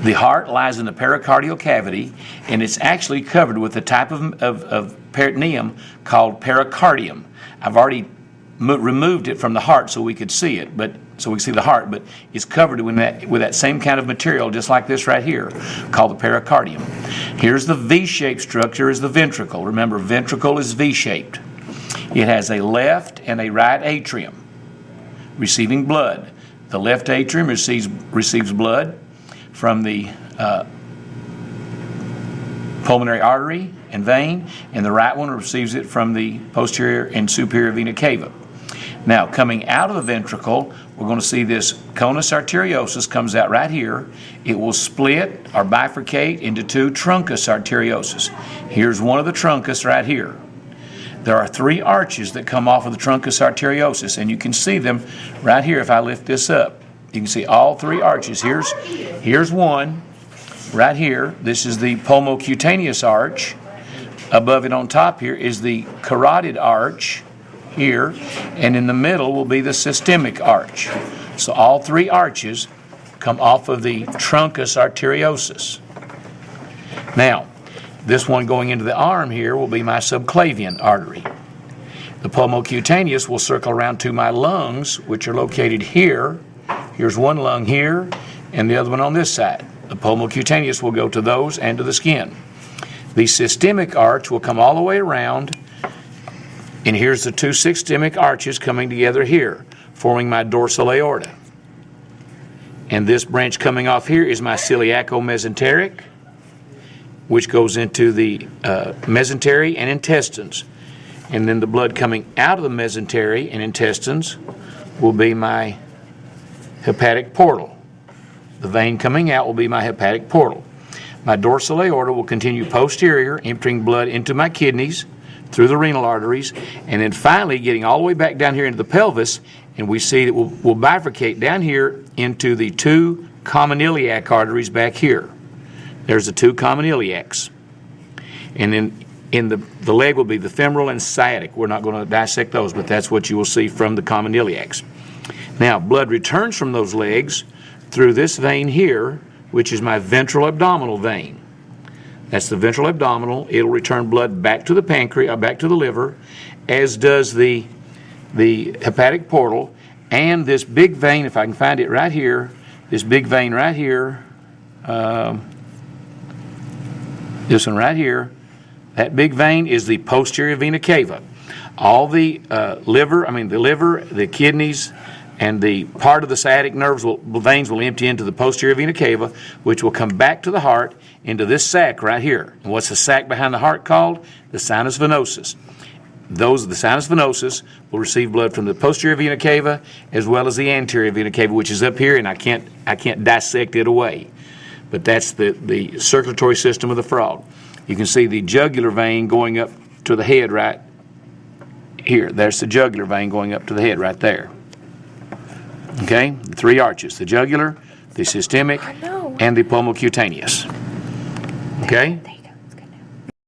The heart lies in the pericardial cavity, and it's actually covered with a type of peritoneum called pericardium. I've already removed it from the heart so we could see it, so we can see the heart, but it's covered with that same kind of material, just like this right here, called the pericardium. Here's the V-shaped structure is the ventricle. Remember, ventricle is V-shaped. It has a left and a right atrium receiving blood. The left atrium receives blood from the pulmonary artery and vein, and the right one receives it from the posterior and superior vena cava. Now, coming out of the ventricle, we're going to see this conus arteriosus comes out right here. It will split or bifurcate into two truncus arteriosus. Here's one of the truncus right here. There are three arches that come off of the truncus arteriosus, and you can see them right here if I lift this up. You can see all three arches. Here's one right here. This is the pulmocutaneous arch. Above it on top here is the carotid arch here, and in the middle will be the systemic arch. So all three arches come off of the truncus arteriosus. Now, this one going into the arm here will be my subclavian artery. The pulmocutaneous will circle around to my lungs, which are located here. Here's one lung here, and the other one on this side. The pulmocutaneous will go to those and to the skin. The systemic arch will come all the way around, and here's the two systemic arches coming together here, forming my dorsal aorta. And this branch coming off here is my ciliaco-mesenteric, which goes into the mesentery and intestines. And then the blood coming out of the mesentery and intestines will be my hepatic portal. The vein coming out will be my hepatic portal. My dorsal aorta will continue posterior, emptying blood into my kidneys, through the renal arteries, and then finally getting all the way back down here into the pelvis, and we see that we'll bifurcate down here into the two common iliac arteries back here. There's the two common iliacs. And then in the leg will be the femoral and sciatic. We're not going to dissect those, but that's what you will see from the common iliacs. Now, blood returns from those legs through this vein here, which is my ventral abdominal vein. That's the ventral abdominal. It'll return blood back to the pancreas, back to the liver, as does the hepatic portal. And this big vein, if I can find it right here, this big vein right here, this one right here, that big vein is the posterior vena cava. All the liver, the kidneys, and the part of the sciatic veins will empty into the posterior vena cava, which will come back to the heart into this sac right here. And what's the sac behind the heart called? The sinus venosus. The sinus venosus will receive blood from the posterior vena cava as well as the anterior vena cava, which is up here, and I can't dissect it away. But that's the circulatory system of the frog. You can see the jugular vein going up to the head right here. There's the jugular vein going up to the head right there. Okay, the three arches, the jugular, the systemic, and the pulmocutaneous. Okay?